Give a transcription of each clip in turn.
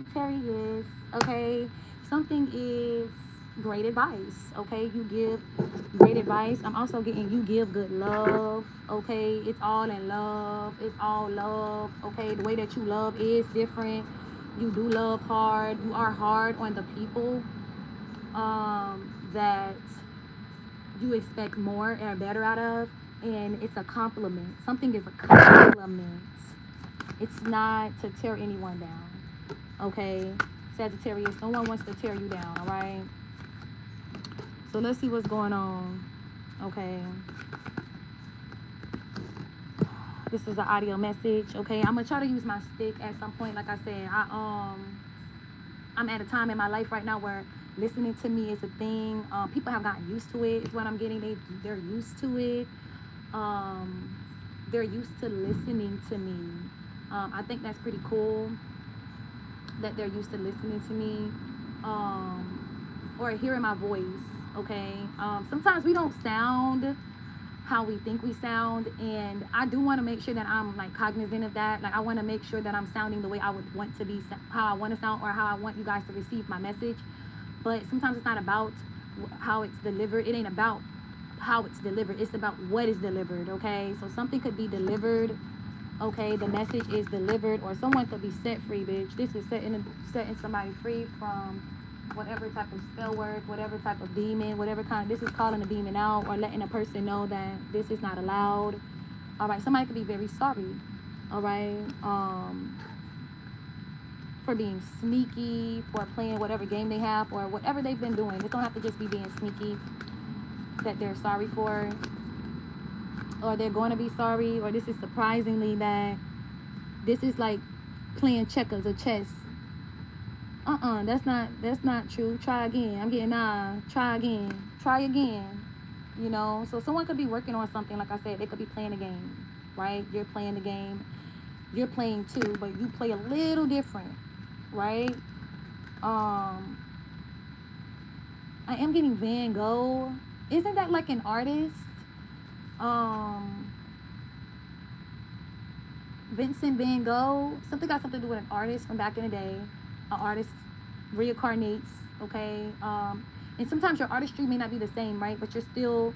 Sagittarius, okay? Something is great advice, okay? You give great advice. I'm also getting you give good love, okay? It's all in love. It's all love, okay? The way that you love is different. You do love hard. You are hard on the people that you expect more and better out of, and it's a compliment. Something is a compliment. It's not to tear anyone down. Okay, Sagittarius, no one wants to tear you down, all right? So let's see what's going on. Okay, this is an audio message. Okay, I'm gonna try to use my stick at some point. Like I said, I'm at a time in my life right now where listening to me is a thing. People have gotten used to it. Is what I'm getting. They're used to it. Um, they're used to listening to me. I think that's pretty cool that they're used to listening to me, or hearing my voice. Okay. Sometimes we don't sound how we think we sound, and I do want to make sure that I'm like cognizant of that. Like I want to make sure that I'm sounding the way I would want to be, how I want to sound, or how I want you guys to receive my message. But sometimes it's not about how it's delivered. It ain't about how it's delivered. It's about what is delivered. Okay, so something could be delivered. Okay, the message is delivered, or someone could be set free, bitch. This is setting somebody free from whatever type of spell work, whatever type of demon, whatever kind. This is calling a demon out, or letting a person know that this is not allowed. All right, somebody could be very sorry. All right, for being sneaky, for playing whatever game they have, or whatever they've been doing. It don't have to just be being sneaky that they're sorry for, or they're going to be sorry, or this is surprisingly that this is like playing checkers or chess. That's not true. Try again. I'm getting try again. Try again. So someone could be working on something. Like I said, they could be playing a game, right? You're playing the game. You're playing too, but you play a little different, right? Um, I am getting Van Gogh. Isn't that like an artist? Um, Vincent Van Gogh. Something got something to do with an artist from back in the day. An artist reincarnates, okay? And sometimes your artistry may not be the same, right? But you're still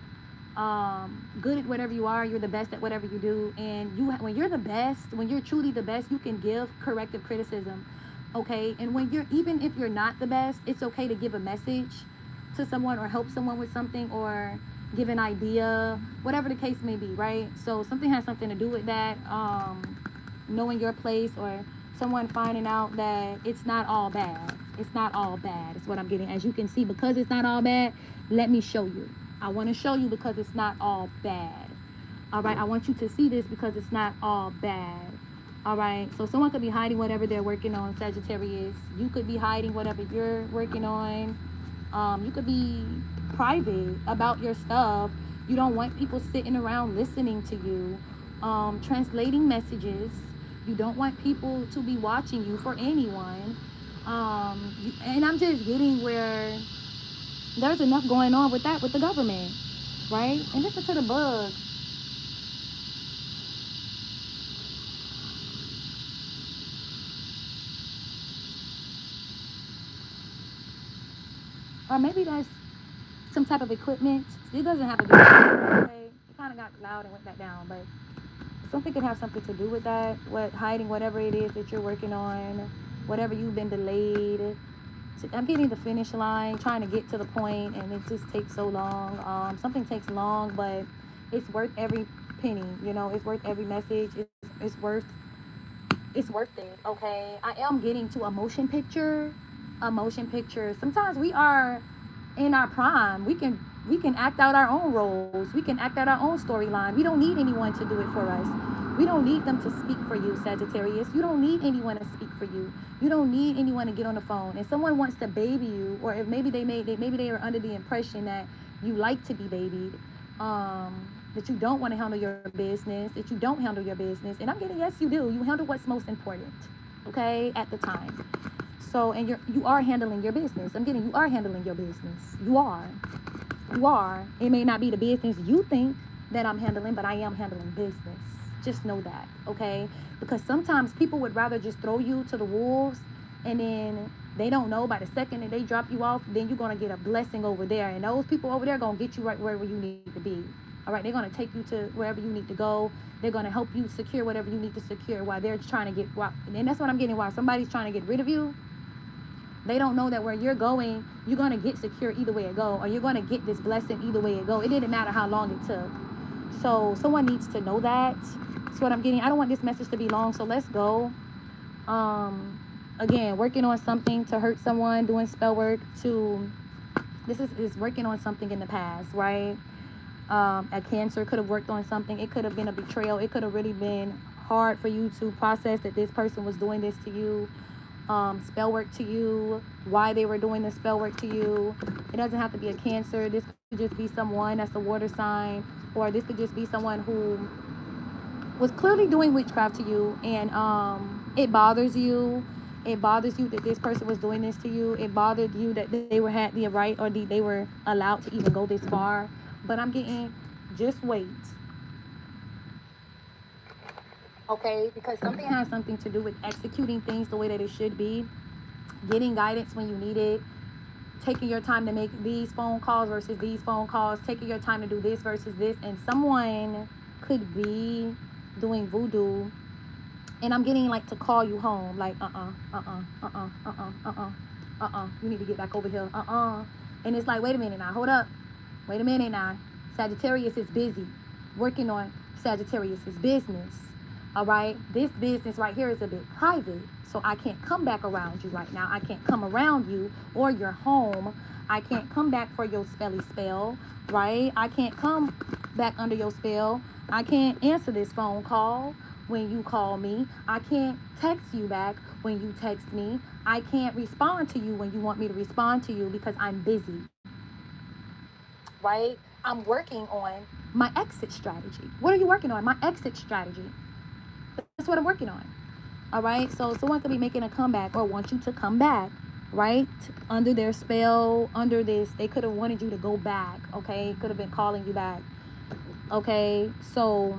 good at whatever you are. You're the best at whatever you do. And when you're the best, when you're truly the best, you can give corrective criticism, okay? And even if you're not the best, it's okay to give a message to someone, or help someone with something, or give an idea, whatever the case may be, right? So something has something to do with that. Knowing your place, or someone finding out that it's not all bad. It's not all bad. Is what I'm getting. As you can see, because it's not all bad, let me show you. I want to show you because it's not all bad. All right. I want you to see this because it's not all bad. All right. So someone could be hiding whatever they're working on, Sagittarius. You could be hiding whatever you're working on. You could be private about your stuff. You don't want people sitting around listening to you, translating messages. You don't want people to be watching you for anyone. And I'm just getting where there's enough going on with that with the government, right? And listen to the bugs. Or maybe that's some type of equipment. It doesn't have to be okay. It kind of got loud and went back down, but something could have something to do with that. What hiding whatever it is that you're working on, whatever you've been delayed. I'm getting the finish line, trying to get to the point, and it just takes so long. Something takes long, but it's worth every penny. It's worth every message. It's worth it. Okay, I am getting to a motion picture. A motion picture. Sometimes we are in our prime. We can act out our own roles. We can act out our own storyline. We don't need anyone to do it for us. We don't need them to speak for you, Sagittarius. You don't need anyone to speak for you. You don't need anyone to get on the phone. If someone wants to baby you, or if maybe they are under the impression that you like to be babied, that you don't want to handle your business, that you don't handle your business. And I'm getting, yes, you do. You handle what's most important, okay, at the time. So, and you are handling your business. I'm getting, you are handling your business. You are. It may not be the business you think that I'm handling, but I am handling business. Just know that, okay? Because sometimes people would rather just throw you to the wolves and then they don't know by the second that they drop you off, then you're going to get a blessing over there. And those people over there going to get you right wherever you need to be. All right, they're going to take you to wherever you need to go. They're going to help you secure whatever you need to secure while they're trying to get, and that's what I'm getting, while somebody's trying to get rid of you. They don't know that where you're going, you're going to get secure either way it go, or you're going to get this blessing either way it go. It didn't matter how long it took. So someone needs to know that. That's what I'm getting. I don't want this message to be long, so let's go. Again, working on something to hurt someone, doing spell work to, this is working on something in the past, right? A Cancer could have worked on something. It could have been a betrayal. It could have really been hard for you to process that this person was doing this to you. Spell work to you, why they were doing the spell work to you. It doesn't have to be a Cancer. This could just be someone that's a water sign, or this could just be someone who was clearly doing witchcraft to you, and it bothers you. It bothers you that this person was doing this to you. It bothered you that they were had the right, or they were allowed to even go this far. But I'm getting, just wait. Okay, because something has something to do with executing things the way that it should be, getting guidance when you need it, taking your time to make these phone calls versus these phone calls, taking your time to do this versus this, and someone could be doing voodoo, and I'm getting like to call you home, like you need to get back over here, and it's like, wait a minute now, hold up, wait a minute now, Sagittarius is busy working on Sagittarius's business. All right, this business right here is a bit private, so I can't come back around you right now. I can't come around you or your home. I can't come back for your spelly spell, right? I can't come back under your spell. I can't answer this phone call when you call me. I can't text you back when you text me. I can't respond to you when you want me to respond to you because I'm busy, right? I'm working on my exit strategy. What are you working on? My exit strategy. That's what I'm working on. All right. So someone could be making a comeback or want you to come back, right? Under their spell, under this, they could have wanted you to go back. Okay. Could have been calling you back. Okay. So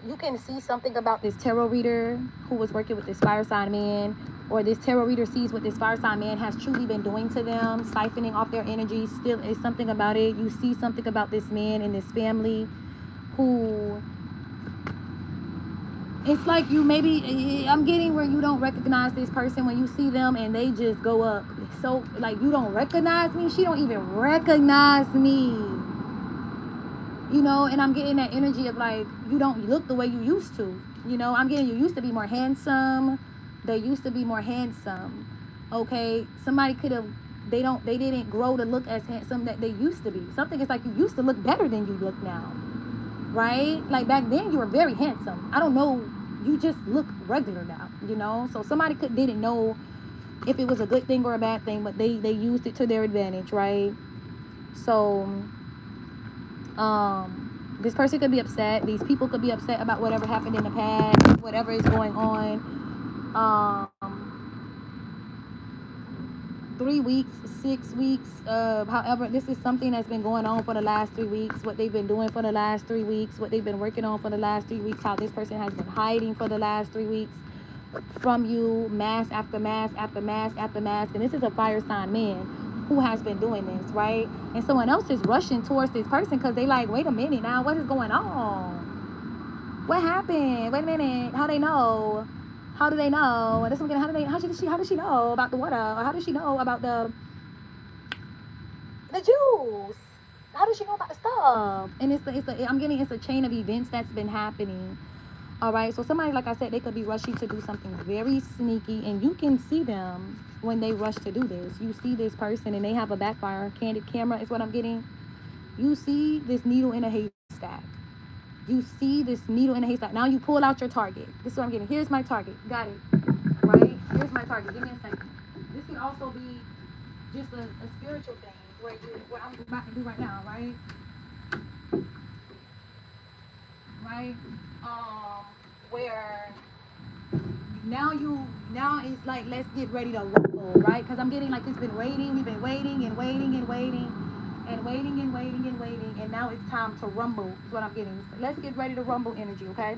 you can see something about this tarot reader who was working with this fire sign man, or this tarot reader sees what this fire sign man has truly been doing to them, siphoning off their energy. Still is something about it. You see something about this man and this family who, it's like you maybe, I'm getting where you don't recognize this person when you see them and they just go up. So like, you don't recognize me. She don't even recognize me. You know, and I'm getting that energy of like, you don't look the way you used to. You know, I'm getting, you used to be more handsome. They used to be more handsome. Okay, somebody could have, they didn't grow to look as handsome that they used to be. Something is like, you used to look better than you look now. Right? Like back then you were very handsome. I don't know, you just look regular now, you know? So somebody didn't know if it was a good thing or a bad thing, but they used it to their advantage, right? So this person could be upset. These people could be upset about whatever happened in the past, whatever is going on. 3 weeks, 6 weeks, however, this is something that's been going on for the last 3 weeks, what they've been doing for the last 3 weeks, what they've been working on for the last 3 weeks, how this person has been hiding for the last 3 weeks from you, mask after mask after mask after mask. And this is a fire sign man who has been doing this, right? And someone else is rushing towards this person because they like, wait a minute now, what is going on? What happened? Wait a minute, how they know? How do they know? This one, how does she know about the water? Or how does she know about the juice? How does she know about the stuff? And I'm getting, it's a chain of events that's been happening. All right. So somebody, like I said, they could be rushing to do something very sneaky, and you can see them when they rush to do this. You see this person and they have a backfire candid camera is what I'm getting. You see this needle in a haystack. You see this needle in a haystack. Now you pull out your target. This is what I'm getting. Here's my target. Got it. Right? Here's my target. Give me a second. This could also be just a spiritual thing. What I'm about to do right now, right? Right? Where now it's like, let's get ready to roll, right? Because I'm getting like, it's been waiting. We've been waiting and waiting and waiting. And waiting and waiting and waiting, and now it's time to rumble is what I'm getting. Let's get ready to rumble energy, okay?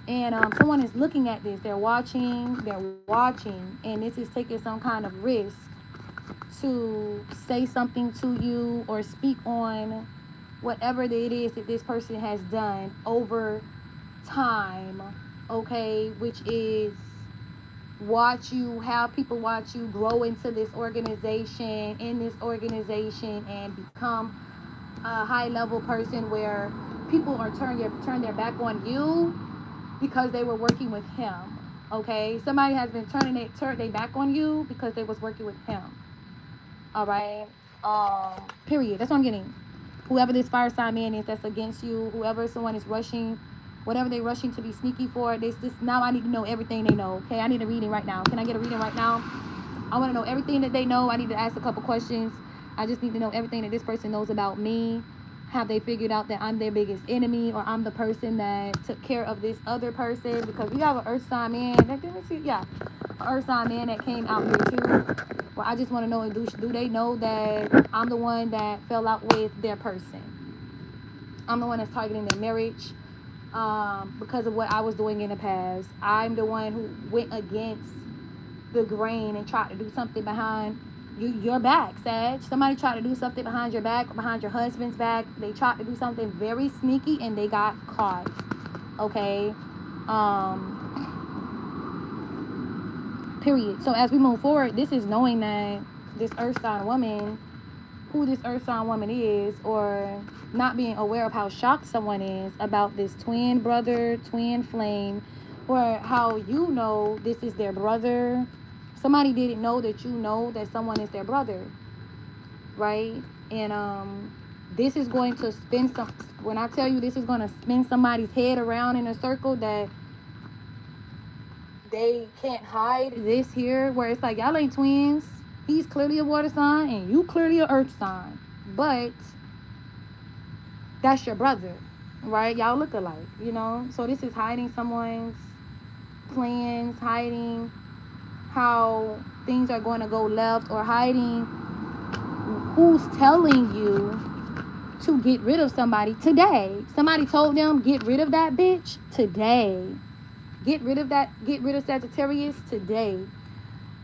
And someone is looking at this. They're watching, and this is taking some kind of risk to say something to you or speak on whatever it is that this person has done over time, okay, which is have people watch you grow into this organization, and become a high level person where people are turn their back on you because they were working with him. Okay, somebody has been turned their back on you because they was working with him. All right. Period. That's what I'm getting. Whoever this fire sign man is that's against you, whoever someone is rushing, whatever they're rushing to be sneaky for, this now I need to know everything they know. Okay, I need a reading right now. Can I get a reading right now? I want to know everything that they know. I need to ask a couple questions. I just need to know everything that this person knows about me. Have they figured out that I'm their biggest enemy, or I'm the person that took care of this other person? Because we have an earth sign man. Yeah, an earth sign man that came out here too. Well, I just want to know, do they know that I'm the one that fell out with their person? I'm the one that's targeting their marriage because of what I was doing in the past. I'm the one who went against the grain and tried to do something behind your back, Sag. Somebody tried to do something behind your back or behind your husband's back. They tried to do something very sneaky and they got caught. Okay. Period. So as we move forward, this is knowing that this earth sign woman, who this earth sign woman is, or not being aware of how shocked someone is about this twin brother, twin flame, or how you know this is their brother. Somebody didn't know that you know that someone is their brother, right? And this is going to spin when I tell you this is going to spin somebody's head around in a circle that they can't hide this here, where it's like, y'all ain't twins. He's clearly a water sign and you clearly a earth sign, but that's your brother, right? Y'all look alike, so this is hiding someone's plans, hiding how things are going to go left, or hiding who's telling you to get rid of somebody today. Somebody told them, get rid of that bitch today. Get rid of Sagittarius today.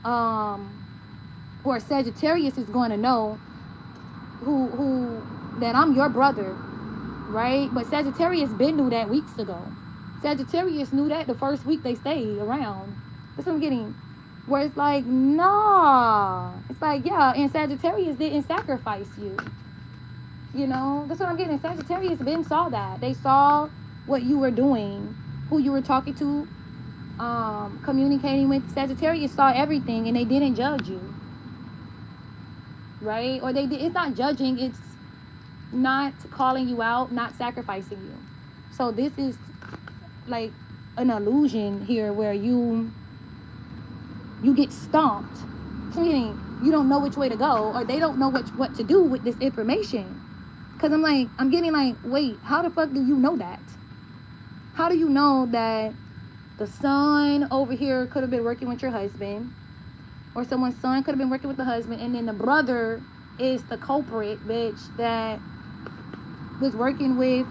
Or Sagittarius is going to know who that I'm your brother, right? But Sagittarius been knew that weeks ago. Sagittarius knew that the first week they stayed around. That's what I'm getting. Where it's like, nah. It's like, yeah, and Sagittarius didn't sacrifice you. That's what I'm getting. Sagittarius been saw that. They saw what you were doing, who you were talking to, communicating with. Sagittarius saw everything and they didn't judge you. Right? Or it's not judging, it's not calling you out, not sacrificing you. So this is like an illusion here where you get stomped. So you don't know which way to go, or they don't know what to do with this information. Because I'm getting like, wait, how the fuck do you know that? How do you know that the son over here could have been working with your husband, or someone's son could have been working with the husband, and then the brother is the culprit, bitch, that was working with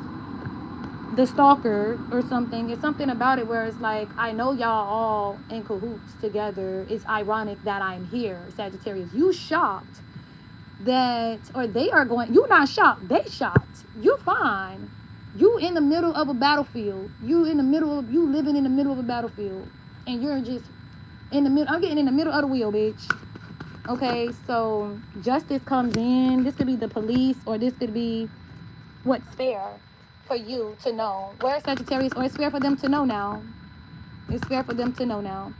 the stalker or something? It's something about it where it's like, I know y'all all in cahoots together. It's ironic that I'm here, Sagittarius. You shocked that, or they are going, you not shocked, they shocked. You fine. You in the middle of a battlefield. You living in the middle of a battlefield. And you're just in the middle. I'm getting in the middle of the wheel, bitch. Okay, so justice comes in. This could be the police, or this could be what's fair for you to know. Where's Sagittarius? Or it's fair for them to know now. It's fair for them to know now.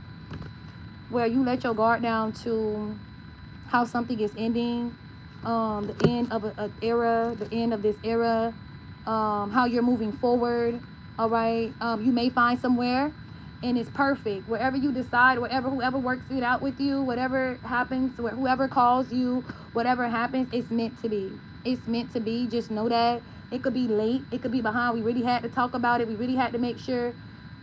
Where you let your guard down to how something is ending. The end of an era. The end of this era. How you're moving forward. All right. You may find somewhere and it's perfect. Wherever you decide, whoever works it out with you, whatever happens, whoever calls you, whatever happens, it's meant to be. It's meant to be. Just know that. It could be late. It could be behind. We really had to talk about it. We really had to make sure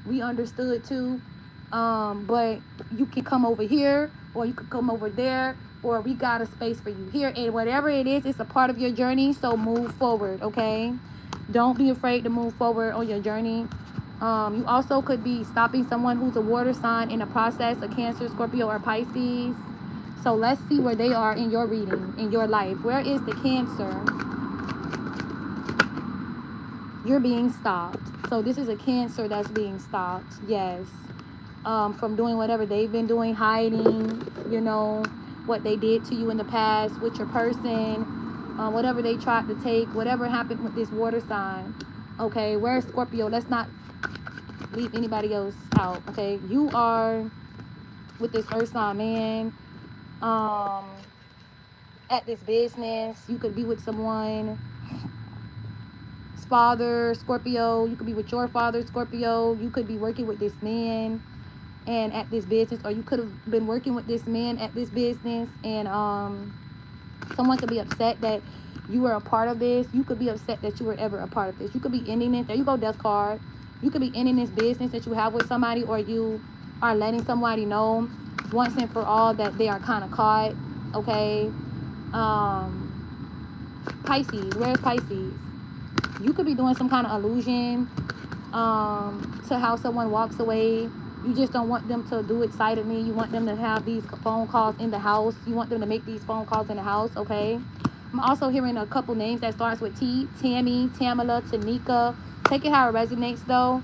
we understood too. But you can come over here, or you could come over there, or we got a space for you here. And whatever it is, it's a part of your journey. So move forward, okay? Don't be afraid to move forward on your journey. You also could be stopping someone who's a water sign in a process, a Cancer, Scorpio, or Pisces. So let's see where they are in your reading, in your life. Where is the Cancer? You're being stopped. So this is a Cancer that's being stopped. Yes. From doing whatever they've been doing, hiding, you know, what they did to you in the past with your person, whatever they tried to take, whatever happened with this water sign. Okay, where's Scorpio? Let's not leave anybody else out. Okay, you are with this earth sign man at this business. You could be with someone's father, Scorpio. You could be with your father, Scorpio. You could be working with this man and at this business, or you could have been working with this man at this business, and someone could be upset that you were a part of this. You could be upset that you were ever a part of this. You could be ending it. There you go, death card. You could be ending this business that you have with somebody, or you are letting somebody know once and for all that they are kind of caught. Okay. Pisces, where's Pisces? You could be doing some kind of illusion to how someone walks away. You just don't want them to do it silently. You want them to have these phone calls in the house. You want them to make these phone calls in the house, okay? I'm also hearing a couple names that starts with T. Tammy, Tamala, Tanika. Take it how it resonates, though.